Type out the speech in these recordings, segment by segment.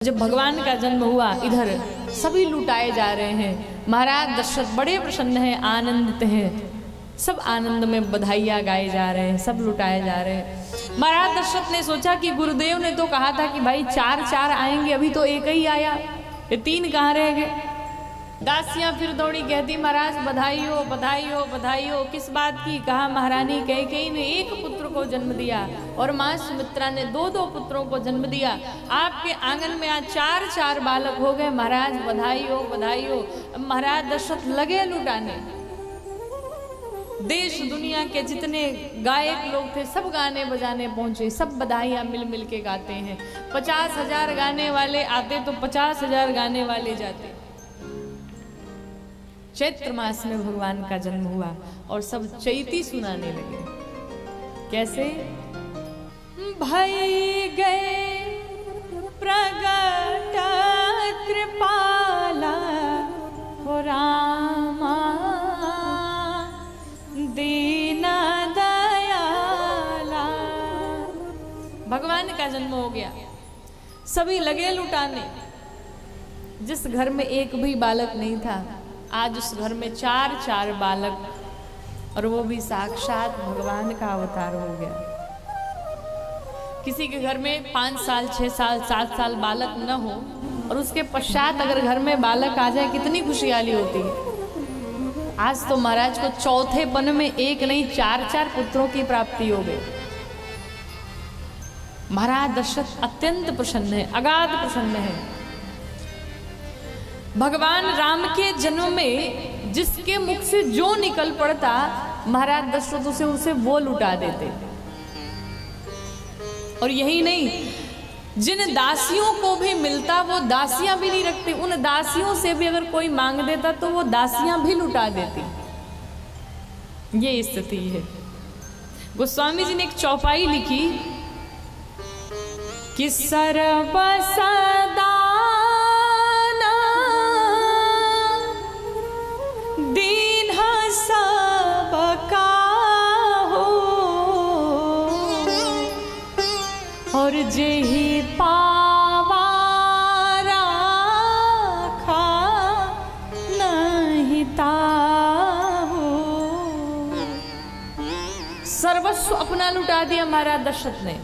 जब भगवान का जन्म हुआ, इधर सभी लुटाए जा रहे हैं। महाराज दशरथ बड़े प्रसन्न हैं, आनंदित हैं, सब आनंद में बधाइयाँ गाए जा रहे हैं, सब लुटाए जा रहे हैं। महाराज दशरथ ने सोचा कि गुरुदेव ने तो कहा था कि भाई 4 आएंगे, अभी तो एक ही आया, ये 3 कहाँ रह गए। दासियां फिर दौड़ी, कहती महाराज बधाई हो बधाई हो बधाई हो। किस बात की? कहा महारानी कैकेयी ने 1 पुत्र को जन्म दिया और माँ सुमित्रा ने 2 पुत्रों को जन्म दिया। आपके आंगन में आज 4 बालक हो गए। महाराज बधाई हो बधाई हो। महाराज दशरथ लगे लुटाने। देश दुनिया के जितने गायक लोग थे सब गाने बजाने पहुंचे, सब बधाइयां मिल मिल के गाते हैं। 50,000 गाने वाले आते तो 50,000 गाने वाले जाते। चैत्र मास में भगवान का जन्म हुआ और सब चैती सुनाने लगे। कैसे? भई गए प्रगट कृपाला हो रामा दीन दयाला। भगवान का जन्म हो गया, सभी लगे लुटाने। जिस घर में एक भी बालक नहीं था, आज उस घर में 4 बालक, और वो भी साक्षात भगवान का अवतार हो गया। किसी के घर में 5 साल 6 साल 7 साल बालक न हो और उसके पश्चात अगर घर में बालक आ जाए, कितनी खुशहाली होती है। आज तो महाराज को चौथेपन में 1 नहीं 4 पुत्रों की प्राप्ति हो गई। महाराज दशरथ अत्यंत प्रसन्न है, अगाध प्रसन्न है। भगवान राम के जन्म में जिसके मुख से जो निकल पड़ता, महाराज दशरथ उसे वो लुटा देते। और यही नहीं, जिन दासियों को भी मिलता वो दासियां भी नहीं रखते। उन दासियों से भी अगर कोई मांग देता तो वो दासियां भी लुटा देती। ये स्थिति है। गोस्वामी जी ने एक चौपाई लिखी कि सर्वसदा और जेहि पावा राखा नहीं ताहू। सर्वस्व अपना लुटा दिया महाराज दशरथ ने,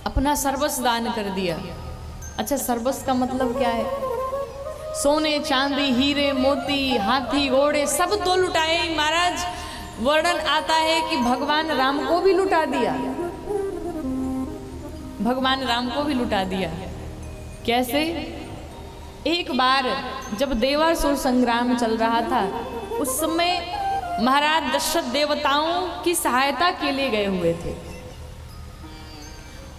अपना सर्वस्व दान कर दिया। अच्छा, सर्वस्व का मतलब क्या है? सोने चांदी हीरे मोती हाथी घोड़े सब तो लुटाए। महाराज वर्णन आता है कि भगवान राम को भी लुटा दिया, भगवान राम को भी लुटा दिया। कैसे? एक बार जब देवासुर संग्राम चल रहा था, उस समय महाराज दशरथ देवताओं की सहायता के लिए गए हुए थे।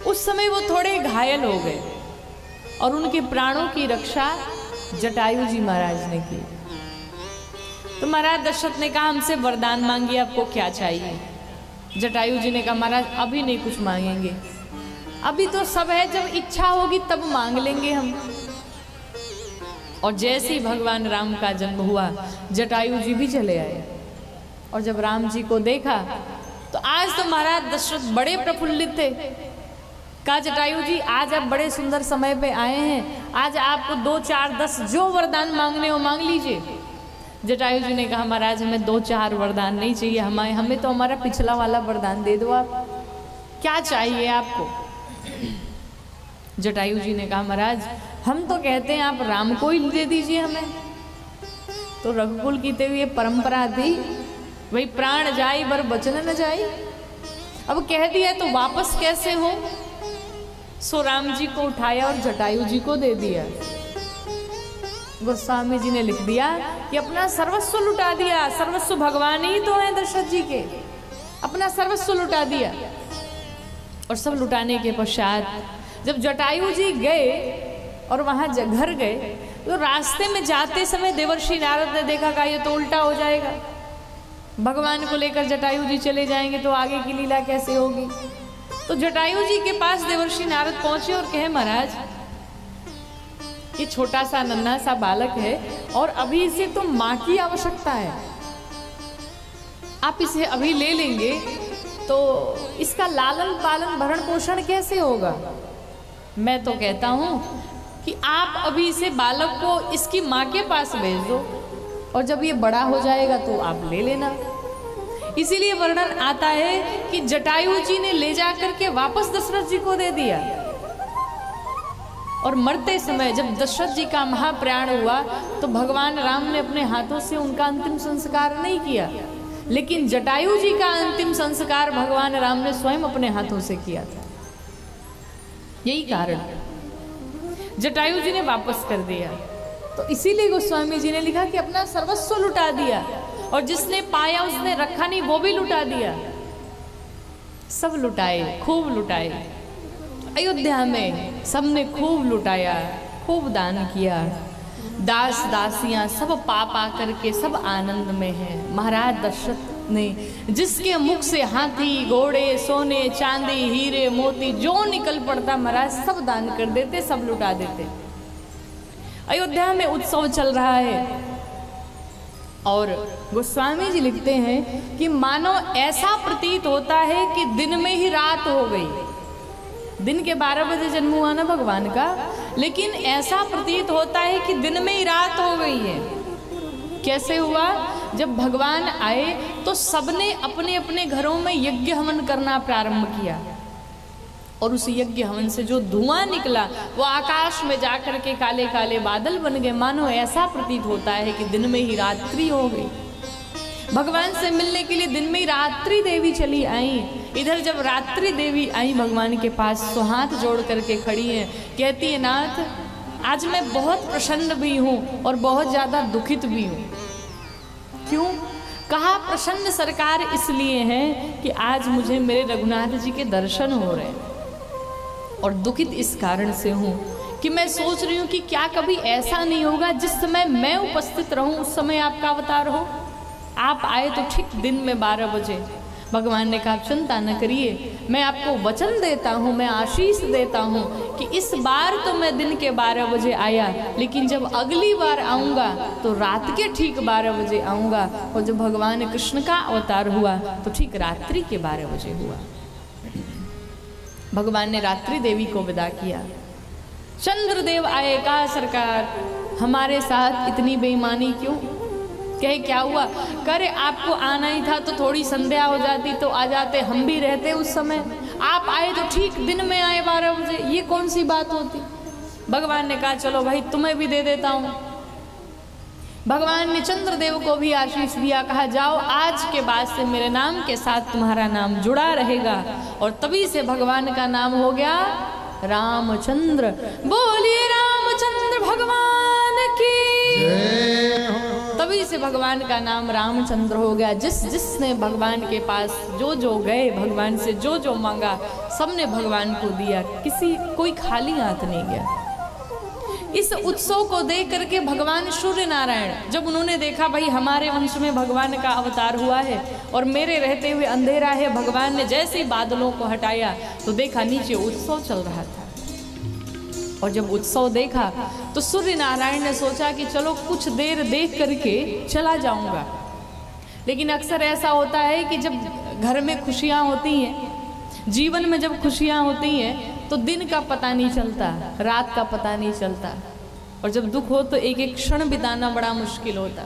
उस समय वो थोड़े घायल हो गए और उनके प्राणों की रक्षा जटायु जी महाराज ने की। तो महाराज दशरथ ने कहा हमसे वरदान मांगिए, आपको क्या चाहिए? जटायु जी ने कहा महाराज अभी नहीं कुछ मांगेंगे, अभी तो सब है, जब इच्छा होगी तब मांग लेंगे हम। और जैसे ही भगवान राम का जन्म हुआ, जटायु जी भी चले आए। और जब राम जी को देखा तो आज तो महाराज दशरथ बड़े प्रफुल्लित थे। कहा जटायु जी आज आप बड़े सुंदर समय पे आए हैं, आज आपको 2 4 10 जो वरदान मांगने हो मांग लीजिए। जटायु जी ने कहा महाराज हमें 2 4 वरदान नहीं चाहिए, हमें तो हमारा पिछला वाला वरदान दे दो। आप क्या चाहिए आपको? जटायु जी ने कहा महाराज हम तो कहते हैं आप राम को ही दे दीजिए हमें। तो रघुकुल की तो ये परंपरा थी, वही प्राण जाई बर बचन न जाई। अब कह दिया तो वापस कैसे हो? सो राम जी को उठाया और जटायु जी को दे दिया। गोस्वामी जी ने लिख दिया कि अपना सर्वस्व लुटा दिया। सर्वस्व भगवान ही तो है दशरथ जी के, अपना सर्वस्व लुटा दिया। और सब लुटाने के पश्चात जब जटायु जी गए और वहां घर गए, तो रास्ते में जाते समय देवर्षि नारद ने देखा कि ये तो उल्टा हो जाएगा, भगवान को लेकर जटायु जी चले जाएंगे तो आगे की लीला कैसे होगी। तो जटायु जी के पास देवर्षि नारद पहुंचे और कहे महाराज ये छोटा सा नन्हा सा बालक है और अभी इसे तो माँ की आवश्यकता है, आप इसे अभी ले लेंगे तो इसका लालन पालन भरण पोषण कैसे होगा। मैं तो कहता हूँ कि आप अभी इसे बालक को इसकी माँ के पास भेज दो और जब ये बड़ा हो जाएगा तो आप ले लेना। इसीलिए वर्णन आता है कि जटायु जी ने ले जाकर के वापस दशरथ जी को दे दिया। और मरते समय जब दशरथ जी का महाप्रयाण हुआ तो भगवान राम ने अपने हाथों से उनका अंतिम संस्कार नहीं किया, लेकिन जटायु जी का अंतिम संस्कार भगवान राम ने स्वयं अपने हाथों से किया था। यही कारण जटायु जी ने वापस कर दिया। तो इसीलिए गोस्वामी जी ने लिखा कि अपना सर्वस्व लुटा दिया और जिसने पाया उसने रखा नहीं, वो भी लुटा दिया। सब लुटाए, खूब लुटाए। अयोध्या में सबने खूब लुटाया, खूब दान किया। दास दासियां सब पा करके सब आनंद में हैं। महाराज दशरथ ने जिसके मुख से हाथी घोड़े सोने चांदी हीरे मोती जो निकल पड़ता महाराज सब दान कर देते, सब लुटा देते। अयोध्या में उत्सव चल रहा है और गोस्वामी जी लिखते हैं कि मानो ऐसा प्रतीत होता है कि दिन में ही रात हो गई। दिन के 12 बजे जन्म हुआ ना भगवान का, लेकिन ऐसा प्रतीत होता है कि दिन में ही रात हो गई है। कैसे हुआ? जब भगवान आए तो सबने अपने अपने घरों में यज्ञ हवन करना प्रारंभ किया और उस यज्ञ हवन से जो धुआं निकला वो आकाश में जाकर के काले काले बादल बन गए। मानो ऐसा प्रतीत होता है कि दिन में ही रात्रि हो गई। भगवान से मिलने के लिए दिन में ही रात्रि देवी चली आई। इधर जब रात्रि देवी आई भगवान के पास तो हाथ जोड़ करके खड़ी है, कहती है नाथ आज मैं बहुत प्रसन्न भी हूँ और बहुत ज़्यादा दुखित भी हूँ। क्यों? कहा प्रसन्न सरकार इसलिए है कि आज मुझे मेरे रघुनाथ जी के दर्शन हो रहे हैं, और दुखित इस कारण से हूँ कि मैं सोच रही हूँ कि क्या कभी ऐसा नहीं होगा जिस समय मैं उपस्थित रहूँ उस समय आपका अवतार हो। आप आए तो ठीक दिन में 12 बजे। भगवान ने कहा चिंता न करिए, मैं आपको वचन देता हूँ, मैं आशीष देता हूँ कि इस बार तो मैं दिन के 12 बजे आया, लेकिन जब अगली बार आऊँगा तो रात के ठीक 12 बजे आऊँगा। और जब भगवान कृष्ण का अवतार हुआ तो ठीक रात्रि के 12 बजे हुआ। भगवान ने रात्रि देवी को विदा किया। चंद्रदेव आए, कहा सरकार हमारे साथ इतनी बेईमानी क्यों? कहे क्या हुआ? करे आपको आना ही था तो थोड़ी संध्या हो जाती तो आ जाते, हम भी रहते उस समय। आप आए तो ठीक दिन में आए 12 बजे, ये कौन सी बात होती? भगवान ने कहा चलो भाई तुम्हें भी दे देता हूँ। भगवान ने चंद्रदेव को भी आशीष दिया, कहा जाओ आज के बाद से मेरे नाम के साथ तुम्हारा नाम जुड़ा रहेगा। और तभी से भगवान का नाम हो गया रामचंद्र। बोलिए रामचंद्र भगवान की। तभी से भगवान का नाम रामचंद्र हो गया। जिसने भगवान के पास जो गए, भगवान से जो मांगा सबने भगवान को दिया, कोई खाली हाथ नहीं गया। इस उत्सव को देख करके भगवान सूर्य नारायण जब उन्होंने देखा भाई हमारे वंश में भगवान का अवतार हुआ है और मेरे रहते हुए अंधेरा है, भगवान ने जैसे ही बादलों को हटाया तो देखा नीचे उत्सव चल रहा था। और जब उत्सव देखा तो सूर्य नारायण ने सोचा कि चलो कुछ देर देख करके चला जाऊंगा। लेकिन अक्सर ऐसा होता है कि जब घर में खुशियां होती हैं, जीवन में जब खुशियां होती हैं तो दिन का पता नहीं चलता, रात का पता नहीं चलता, और जब दुख हो तो एक एक क्षण बिताना बड़ा मुश्किल होता।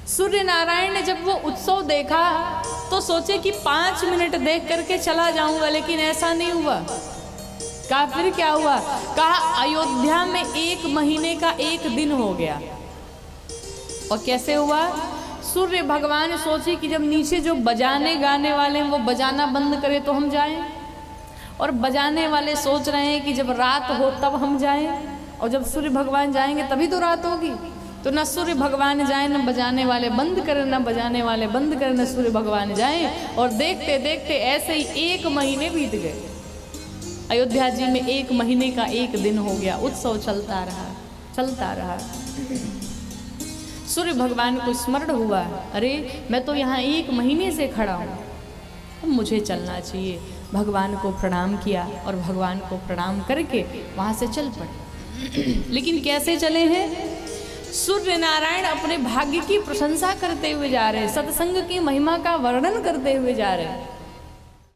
सूर्य नारायण ने जब वो उत्सव देखा तो सोचे कि 5 मिनट देख करके चला जाऊंगा, लेकिन ऐसा नहीं हुआ। कहा फिर क्या हुआ? कहा अयोध्या में 1 महीने का 1 दिन हो गया। और कैसे हुआ? सूर्य भगवान सोचे कि जब नीचे जो बजाने गाने वाले हैं वो बजाना बंद करे तो हम जाएं, और बजाने वाले सोच रहे हैं कि जब रात हो तब हम जाएं, और जब सूर्य भगवान जाएंगे तभी तो रात होगी। तो न सूर्य भगवान जाए, न बजाने वाले बंद करें, न बजाने वाले बंद करें, न सूर्य भगवान जाएं। और देखते देखते ऐसे ही 1 महीने बीत गए। अयोध्या जी में 1 महीने का 1 दिन हो गया। उत्सव चलता रहा। सूर्य भगवान को स्मरण हुआ, अरे मैं तो यहाँ 1 महीने से खड़ा हूँ, अब मुझे चलना चाहिए। भगवान को प्रणाम किया और भगवान को प्रणाम करके वहाँ से चल पड़े। लेकिन कैसे चले हैं? सूर्य नारायण अपने भाग्य की प्रशंसा करते हुए जा रहे हैं, सत्संग की महिमा का वर्णन करते हुए जा रहे हैं।